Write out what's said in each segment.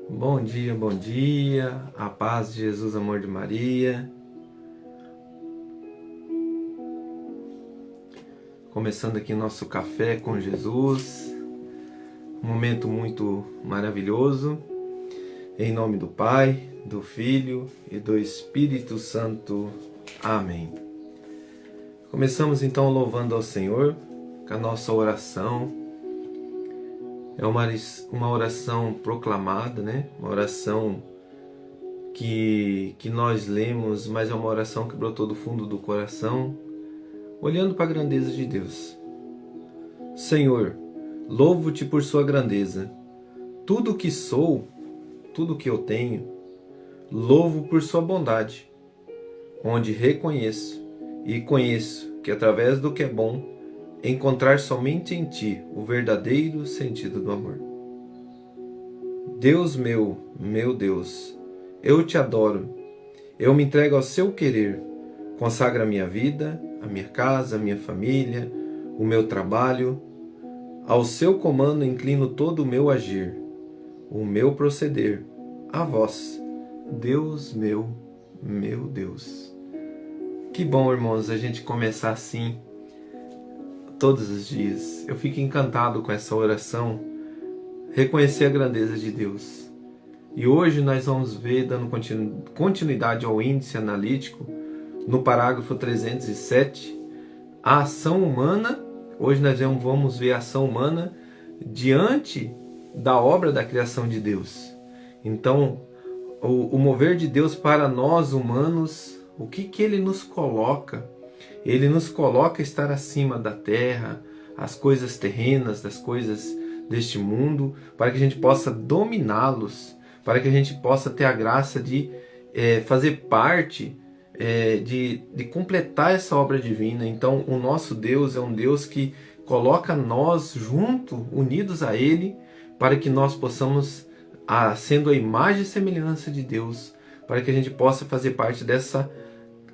Bom dia, a paz de Jesus, amor de Maria. Começando aqui nosso café com Jesus, um momento muito maravilhoso, em nome do Pai, do Filho e do Espírito Santo. Amém. Começamos então louvando ao Senhor com a nossa oração. É uma oração proclamada, né? Uma oração que nós lemos, mas é uma oração que brotou do fundo do coração, olhando para a grandeza de Deus. Senhor, louvo-te por sua grandeza. Tudo o que sou, tudo o que eu tenho, louvo por sua bondade, onde reconheço e conheço que através do que é bom, encontrar somente em Ti o verdadeiro sentido do amor. Deus meu Deus, eu Te adoro, eu me entrego ao Seu querer, consagra a minha vida, a minha casa, a minha família, o meu trabalho, ao Seu comando inclino todo o meu agir, o meu proceder, a Vós, Deus meu Deus. Que bom, irmãos, a gente começar assim, todos os dias. Eu fico encantado com essa oração, reconhecer a grandeza de Deus. E hoje nós vamos ver, dando continuidade ao índice analítico, no parágrafo 307, a ação humana. Hoje nós vamos ver a ação humana diante da obra da criação de Deus. Então, o mover de Deus para nós humanos, o que Ele nos coloca? Ele nos coloca a estar acima da terra, as coisas terrenas, das coisas deste mundo, para que a gente possa dominá-los, para que a gente possa ter a graça de fazer parte, de completar essa obra divina. Então, o nosso Deus é um Deus que coloca nós junto, unidos a Ele, para que nós possamos, sendo a imagem e semelhança de Deus, para que a gente possa fazer parte dessa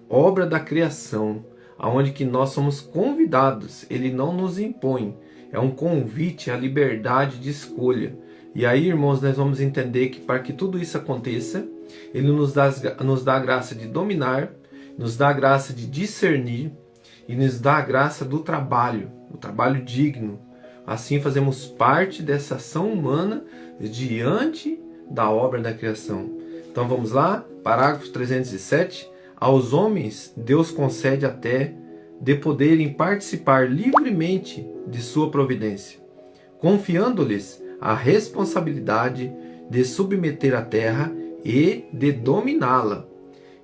obra da criação, aonde que nós somos convidados. Ele não nos impõe, é um convite à liberdade de escolha. E aí, irmãos, nós vamos entender que para que tudo isso aconteça, Ele nos dá a graça de dominar, nos dá a graça de discernir e nos dá a graça do trabalho, o trabalho digno. Assim fazemos parte dessa ação humana diante da obra da criação. Então vamos lá, parágrafo 307. Aos homens, Deus concede até de poderem participar livremente de sua providência, confiando-lhes a responsabilidade de submeter a terra e de dominá-la.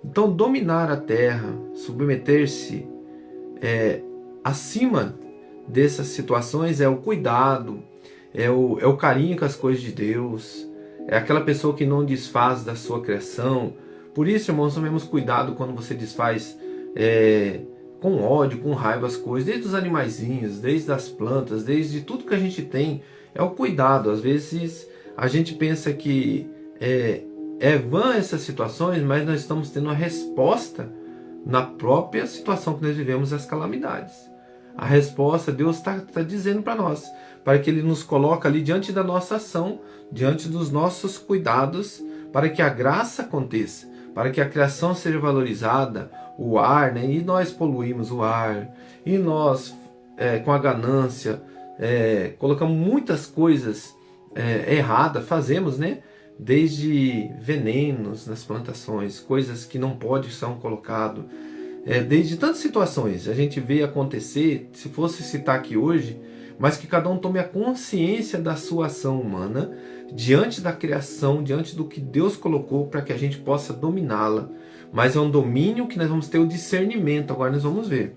Então, dominar a terra, submeter-se acima dessas situações é o cuidado, é o carinho com as coisas de Deus, é aquela pessoa que não desfaz da sua criação. Por isso, irmãos, tomemos cuidado quando você desfaz com ódio, com raiva as coisas, desde os animaizinhos, desde as plantas, desde tudo que a gente tem. É o cuidado. Às vezes a gente pensa que é vã essas situações, mas nós estamos tendo uma resposta na própria situação que nós vivemos, as calamidades. A resposta Deus está dizendo para nós, para que Ele nos coloque ali diante da nossa ação, diante dos nossos cuidados, para que a graça aconteça, para que a criação seja valorizada, o ar, né? E nós poluímos o ar, e nós, com a ganância, colocamos muitas coisas erradas, fazemos, né? Desde venenos nas plantações, coisas que não podem ser colocadas, desde tantas situações a gente vê acontecer, se fosse citar aqui hoje, mas que cada um tome a consciência da sua ação humana, diante da criação, diante do que Deus colocou para que a gente possa dominá-la. Mas é um domínio que nós vamos ter o discernimento, agora nós vamos ver.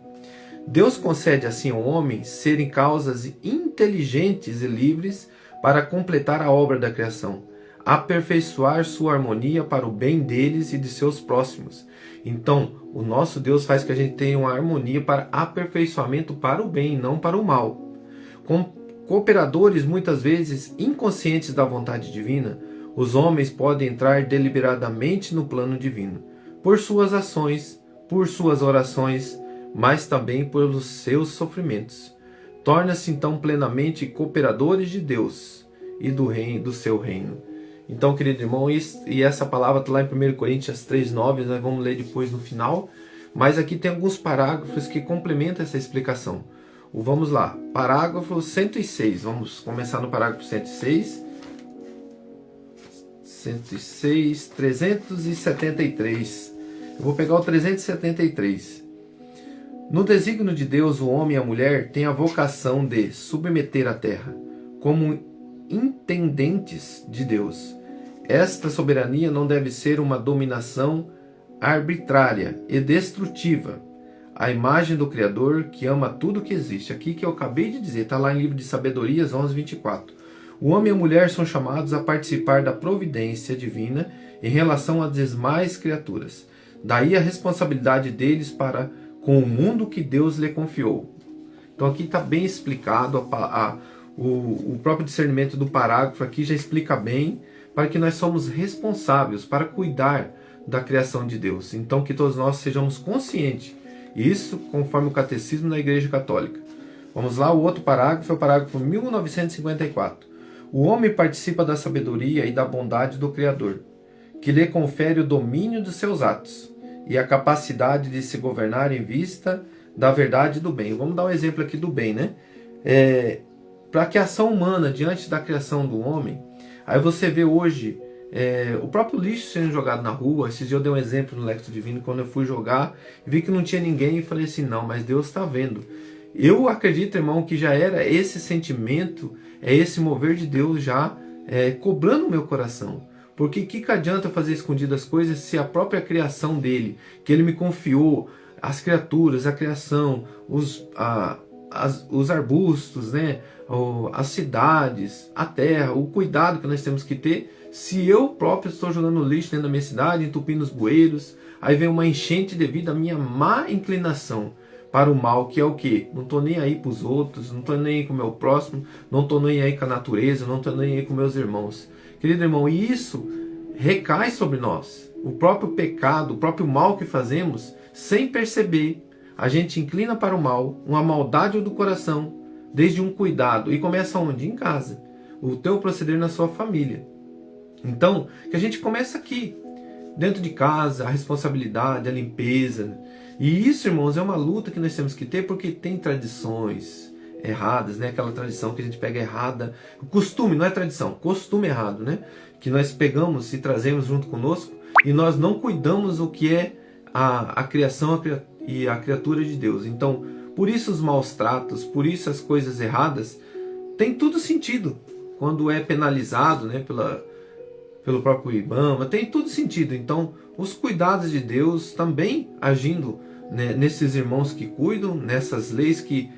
Deus concede assim ao homem serem causas inteligentes e livres para completar a obra da criação, aperfeiçoar sua harmonia para o bem deles e de seus próximos. Então, o nosso Deus faz que a gente tenha uma harmonia para aperfeiçoamento para o bem, não para o mal. Com cooperadores muitas vezes inconscientes da vontade divina, os homens podem entrar deliberadamente no plano divino, por suas ações, por suas orações, mas também pelos seus sofrimentos. Torna-se então plenamente cooperadores de Deus e do seu reino. Então, querido irmão, e essa palavra está lá em 1 Coríntios 3,9, nós vamos ler depois no final. Mas aqui tem alguns parágrafos que complementam essa explicação. Vamos lá, parágrafo 106. Vamos começar no parágrafo 106. 373. Eu vou pegar o 373. No desígnio de Deus, o homem e a mulher têm a vocação de submeter a terra, como intendentes de Deus. Esta soberania não deve ser uma dominação arbitrária e destrutiva. A imagem do Criador que ama tudo que existe. Aqui que eu acabei de dizer, está lá em livro de Sabedorias 11:24. O homem e a mulher são chamados a participar da providência divina em relação às demais criaturas. Daí a responsabilidade deles para com o mundo que Deus lhe confiou. Então aqui está bem explicado, o próprio discernimento do parágrafo aqui já explica bem para que nós somos responsáveis para cuidar da criação de Deus. Então que todos nós sejamos conscientes. Isso conforme o catecismo da Igreja Católica. Vamos lá, o outro parágrafo é o parágrafo 1954. O homem participa da sabedoria e da bondade do Criador, que lhe confere o domínio dos seus atos e a capacidade de se governar em vista da verdade e do bem. Vamos dar um exemplo aqui do bem, né? Para que a ação humana diante da criação do homem, aí você vê hoje o próprio lixo sendo jogado na rua. Esses dias eu dei um exemplo no Lectio Divino, quando eu fui jogar, vi que não tinha ninguém e falei assim, não, mas Deus está vendo. Eu acredito, irmão, que já era esse sentimento, esse mover de Deus já cobrando o meu coração. Porque que adianta fazer escondidas coisas se a própria criação dele, que ele me confiou, as criaturas, a criação, os arbustos, né? As cidades, a terra, o cuidado que nós temos que ter, se eu próprio estou jogando lixo dentro da minha cidade, entupindo os bueiros, aí vem uma enchente devido à minha má inclinação para o mal, que é o quê? Não estou nem aí para os outros, não estou nem aí com o meu próximo, não estou nem aí com a natureza, não estou nem aí com meus irmãos. Querido irmão, e isso recai sobre nós. O próprio pecado, o próprio mal que fazemos, sem perceber, a gente inclina para o mal, uma maldade do coração, desde um cuidado. E começa onde? Em casa. O teu proceder na sua família. Então, que a gente começa aqui, dentro de casa, a responsabilidade, a limpeza. E isso, irmãos, é uma luta que nós temos que ter, porque tem tradições erradas, né? Aquela tradição que a gente pega errada. O costume, não é tradição, costume errado, né? Que nós pegamos e trazemos junto conosco e nós não cuidamos o que é a criação e a criatura de Deus. Então, por isso os maus tratos, por isso as coisas erradas, tem tudo sentido. Quando é penalizado, né, pelo próprio IBAMA, tem tudo sentido. Então, os cuidados de Deus também agindo, né, nesses irmãos que cuidam, nessas leis que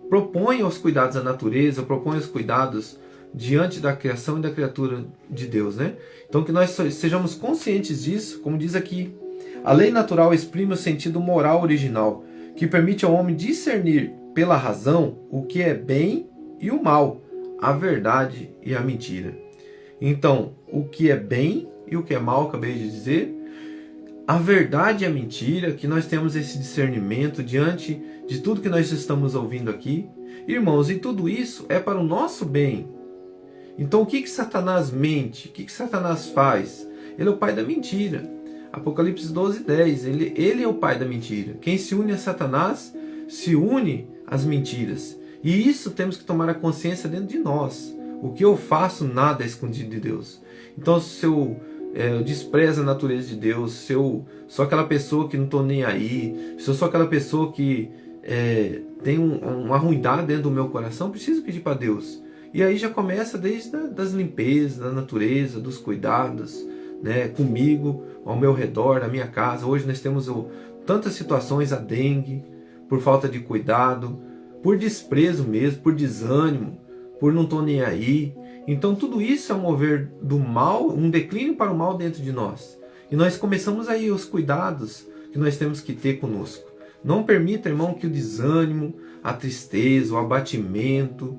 propõem os cuidados à natureza, propõem os cuidados diante da criação e da criatura de Deus, né? Então que nós sejamos conscientes disso, como diz aqui. A lei natural exprime o sentido moral original, que permite ao homem discernir pela razão o que é bem e o mal, a verdade e a mentira. Então, o que é bem e o que é mal, acabei de dizer, a verdade e a mentira, que nós temos esse discernimento diante de tudo que nós estamos ouvindo aqui. Irmãos, e tudo isso é para o nosso bem. Então o que Satanás mente? O que Satanás faz? Ele é o pai da mentira. Apocalipse 12:10. Ele é o pai da mentira. Quem se une a Satanás se une às mentiras. E isso temos que tomar a consciência dentro de nós. O que eu faço, nada é escondido de Deus. Então se eu desprezo a natureza de Deus, se eu sou aquela pessoa que não estou nem aí, se eu sou aquela pessoa que tem uma ruindade dentro do meu coração, preciso pedir para Deus. E aí já começa desde das limpezas, da natureza, dos cuidados, né, comigo, ao meu redor, na minha casa. Hoje nós temos tantas situações, a dengue, por falta de cuidado, por desprezo mesmo, por desânimo, por não estou nem aí. Então tudo isso é um mover do mal, um declínio para o mal dentro de nós. E nós começamos aí os cuidados que nós temos que ter conosco. Não permita, irmão, que o desânimo, a tristeza, o abatimento,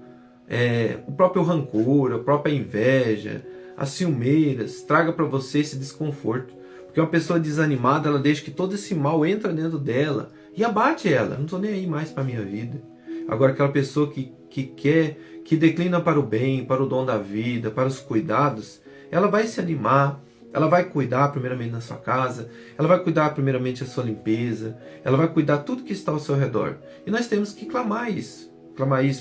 o próprio rancor, a própria inveja, as ciumeiras, traga para você esse desconforto. Porque uma pessoa desanimada, ela deixa que todo esse mal entra dentro dela e abate ela. Não estou nem aí mais para a minha vida. Agora aquela pessoa que declina para o bem, para o dom da vida, para os cuidados, ela vai se animar, ela vai cuidar primeiramente da sua casa, ela vai cuidar primeiramente da sua limpeza, ela vai cuidar tudo que está ao seu redor. E nós temos que clamar isso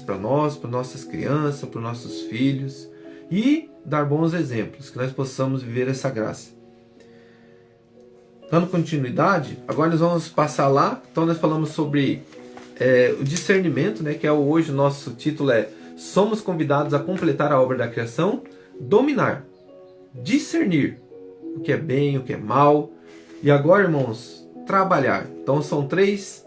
para nós, para nossas crianças, para os nossos filhos, e dar bons exemplos, que nós possamos viver essa graça. Dando continuidade, agora nós vamos passar lá. Então nós falamos sobre o discernimento, né, que hoje o nosso título é Somos convidados a completar a obra da criação, dominar, discernir o que é bem, o que é mal. E agora, irmãos, trabalhar. Então são três,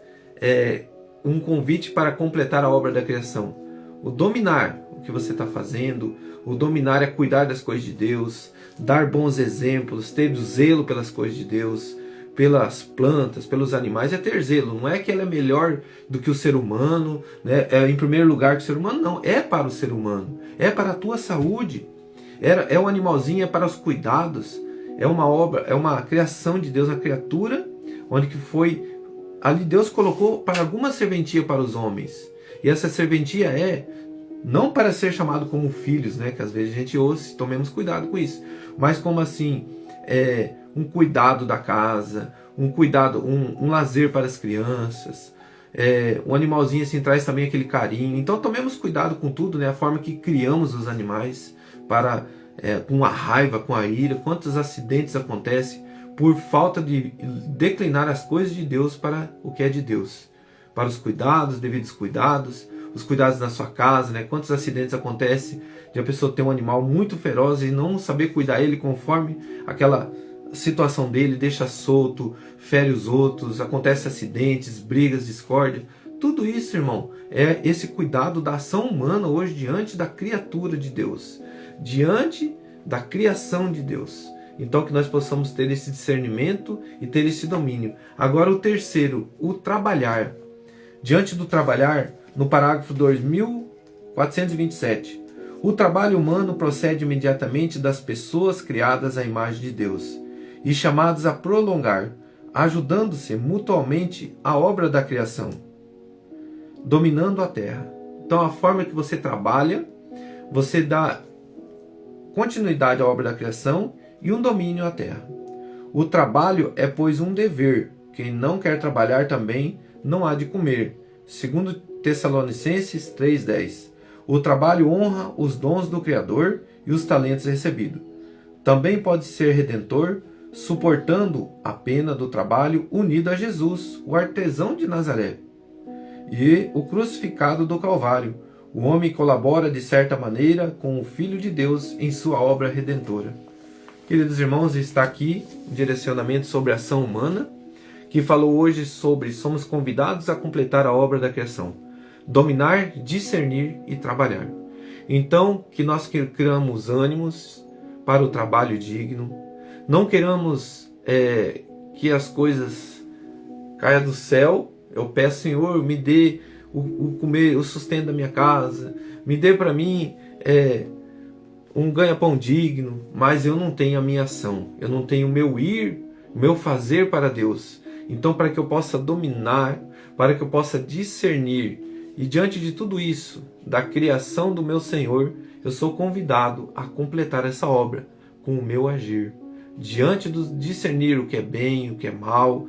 um convite para completar a obra da criação. O dominar o que você está fazendo, o dominar é cuidar das coisas de Deus, dar bons exemplos, ter zelo pelas coisas de Deus, pelas plantas, pelos animais, é ter zelo. Não é que ela é melhor do que o ser humano, né? É em primeiro lugar que o ser humano, não. É para o ser humano, é para a tua saúde. É um animalzinho, é para os cuidados. É uma obra, é uma criação de Deus, uma criatura, onde que foi... Ali Deus colocou para alguma serventia para os homens. E essa serventia não para ser chamado como filhos, né? Que às vezes a gente ouve, tomemos cuidado com isso. Mas como assim, um cuidado da casa, um cuidado, um lazer para as crianças, um animalzinho assim traz também aquele carinho. Então tomemos cuidado com tudo, né? A forma que criamos os animais, com a raiva, com a ira. Quantos acidentes acontecem por falta de declinar as coisas de Deus para o que é de Deus, para os cuidados, devidos cuidados, os cuidados na sua casa, né? Quantos acidentes acontecem de a pessoa ter um animal muito feroz e não saber cuidar ele conforme aquela situação dele, deixa solto, fere os outros, acontece acidentes, brigas, discórdia. Tudo isso, irmão, é esse cuidado da ação humana hoje diante da criatura de Deus, diante da criação de Deus. Então que nós possamos ter esse discernimento e ter esse domínio. Agora o terceiro, o trabalhar. Diante do trabalhar, no parágrafo 2427, o trabalho humano procede imediatamente das pessoas criadas à imagem de Deus e chamadas a prolongar, ajudando-se mutuamente a obra da criação, dominando a terra. Então a forma que você trabalha, você dá continuidade à obra da criação e um domínio à terra. O trabalho é, pois, um dever. Quem não quer trabalhar também não há de comer. Segundo Tessalonicenses 3,10. O trabalho honra os dons do Criador e os talentos recebidos. Também pode ser redentor, suportando a pena do trabalho unido a Jesus, o artesão de Nazaré, e o crucificado do Calvário. O homem colabora de certa maneira com o Filho de Deus em sua obra redentora. Queridos irmãos, está aqui um direcionamento sobre a ação humana, que falou hoje sobre somos convidados a completar a obra da criação, dominar, discernir e trabalhar. Então, que nós criamos ânimos para o trabalho digno, não queramos que as coisas caiam do céu. Eu peço, Senhor, me dê o comer, o sustento da minha casa, me dê para mim um ganha-pão digno, mas eu não tenho a minha ação, eu não tenho o meu ir, o meu fazer para Deus. Então, para que eu possa dominar, para que eu possa discernir, e diante de tudo isso, da criação do meu Senhor, eu sou convidado a completar essa obra com o meu agir. Diante do discernir o que é bem, o que é mal,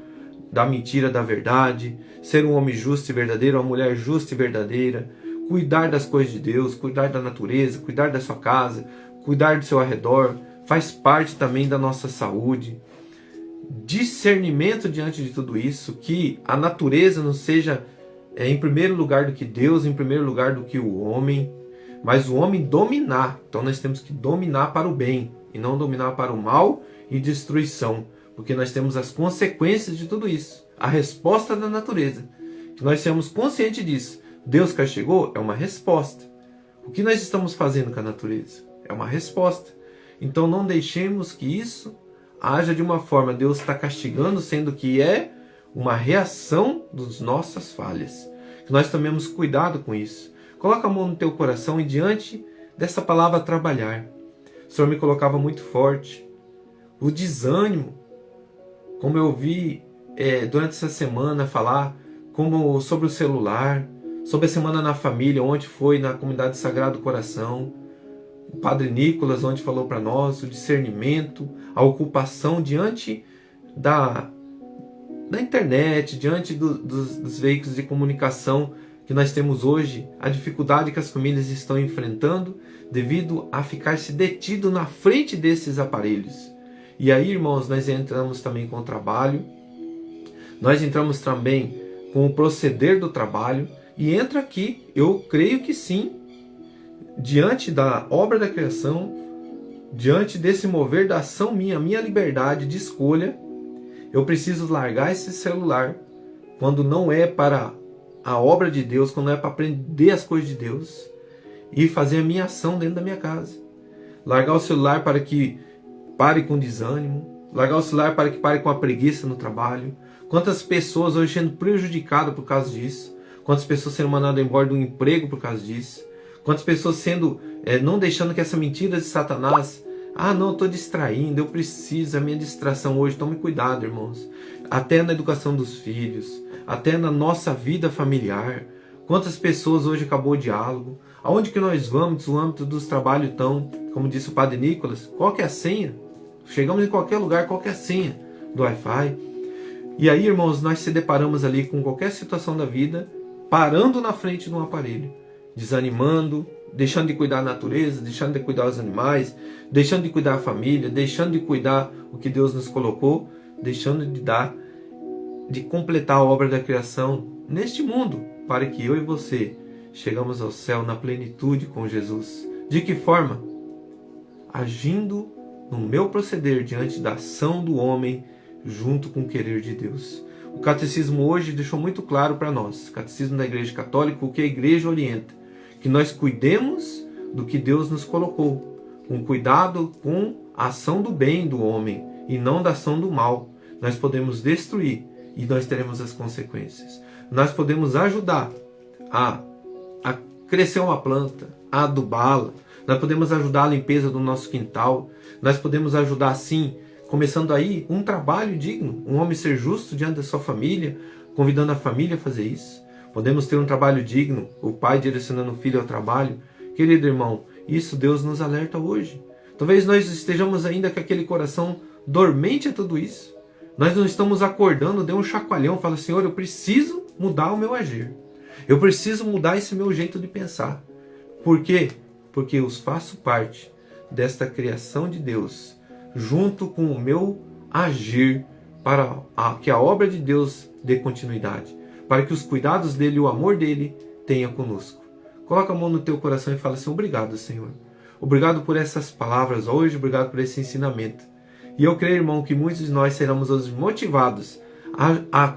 da mentira, da verdade, ser um homem justo e verdadeiro, uma mulher justa e verdadeira, cuidar das coisas de Deus, cuidar da natureza, cuidar da sua casa, cuidar do seu arredor, faz parte também da nossa saúde. Discernimento diante de tudo isso, que a natureza não seja em primeiro lugar do que Deus, em primeiro lugar do que o homem, mas o homem dominar. Então nós temos que dominar para o bem e não dominar para o mal e destruição, porque nós temos as consequências de tudo isso, a resposta da natureza, que nós sejamos conscientes disso. Deus castigou é uma resposta. O que nós estamos fazendo com a natureza é uma resposta. Então não deixemos que isso haja de uma forma, Deus está castigando, sendo que é uma reação das nossas falhas. Que nós tomemos cuidado com isso. Coloca a mão no teu coração e diante dessa palavra trabalhar. O Senhor me colocava muito forte. O desânimo, como eu vi durante essa semana falar como sobre o celular, sobre a Semana na Família, onde foi na Comunidade Sagrado Coração. o Padre Nicolas, onde falou para nós o discernimento, a ocupação diante da internet, diante dos veículos de comunicação que nós temos hoje, a dificuldade que as famílias estão enfrentando devido a ficar se detido na frente desses aparelhos. E aí, irmãos, nós entramos também com o trabalho, nós entramos também com o proceder do trabalho, e entra aqui, eu creio que sim, diante da obra da criação, diante desse mover da ação minha liberdade de escolha, eu preciso largar esse celular quando não é para a obra de Deus, quando não é para aprender as coisas de Deus, e fazer a minha ação dentro da minha casa. Largar o celular para que pare com desânimo, largar o celular para que pare com a preguiça no trabalho. Quantas pessoas hoje sendo prejudicadas por causa disso? Quantas pessoas sendo mandadas embora do emprego por causa disso? Quantas pessoas sendo, não deixando que essa mentira de Satanás, não, estou distraindo, eu preciso, a minha distração hoje, tome cuidado, irmãos. Até na educação dos filhos, até na nossa vida familiar. Quantas pessoas hoje acabou o diálogo? Aonde que nós vamos, no âmbito dos trabalhos tão, como disse o Padre Nicolas, qual que é a senha? Chegamos em qualquer lugar, qual que é a senha do Wi-Fi? E aí, irmãos, nós se deparamos ali com qualquer situação da vida, parando na frente de um aparelho, desanimando, deixando de cuidar da natureza, deixando de cuidar dos animais, deixando de cuidar da família, deixando de cuidar o que Deus nos colocou, deixando de completar a obra da criação neste mundo, para que eu e você chegamos ao céu na plenitude com Jesus. De que forma? Agindo no meu proceder diante da ação do homem junto com o querer de Deus. O catecismo hoje deixou muito claro para nós, o catecismo da Igreja Católica, o que a Igreja orienta, que nós cuidemos do que Deus nos colocou, com cuidado com a ação do bem do homem e não da ação do mal. Nós podemos destruir e nós teremos as consequências. Nós podemos ajudar a crescer uma planta, a adubá-la, nós podemos ajudar a limpeza do nosso quintal, nós podemos ajudar sim, começando aí um trabalho digno, um homem ser justo diante da sua família, convidando a família a fazer isso. Podemos ter um trabalho digno, o pai direcionando o filho ao trabalho. Querido irmão, isso Deus nos alerta hoje. Talvez nós estejamos ainda com aquele coração dormente a tudo isso. Nós não estamos acordando, dê um chacoalhão, fala, Senhor, eu preciso mudar o meu agir. Eu preciso mudar esse meu jeito de pensar. Por quê? Porque eu faço parte desta criação de Deus, junto com o meu agir, para que a obra de Deus dê continuidade, para que os cuidados dele e o amor dele tenha conosco. Coloca a mão no teu coração e fala assim, obrigado, Senhor. Obrigado por essas palavras hoje, obrigado por esse ensinamento. E eu creio, irmão, que muitos de nós seremos hoje motivados a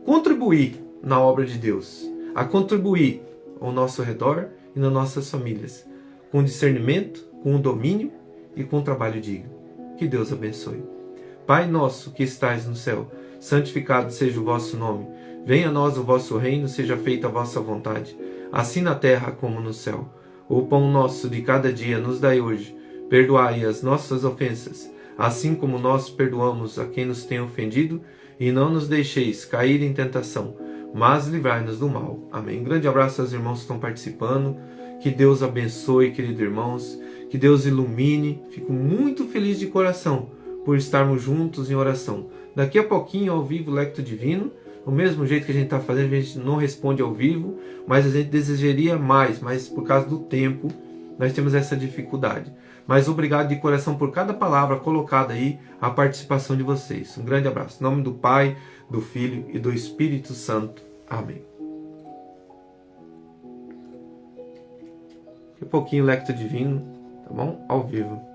contribuir na obra de Deus, a contribuir ao nosso redor e nas nossas famílias, com discernimento, com domínio e com trabalho digno. Que Deus abençoe. Pai nosso que estais no céu, santificado seja o vosso nome. Venha a nós o vosso reino, seja feita a vossa vontade, assim na terra como no céu. O pão nosso de cada dia nos dai hoje. Perdoai as nossas ofensas, assim como nós perdoamos a quem nos tem ofendido, e não nos deixeis cair em tentação, mas livrai-nos do mal. Amém. Grande abraço aos irmãos que estão participando. Que Deus abençoe, queridos irmãos. Que Deus ilumine. Fico muito feliz de coração por estarmos juntos em oração. Daqui a pouquinho, ao vivo, Lectio Divino. Do mesmo jeito que a gente está fazendo, a gente não responde ao vivo, mas a gente desejaria mais, mas por causa do tempo, nós temos essa dificuldade. Mas obrigado de coração por cada palavra colocada aí, a participação de vocês. Um grande abraço. Em nome do Pai, do Filho e do Espírito Santo. Amém. Daqui a pouquinho, Lectio Divino, tá bom? Ao vivo.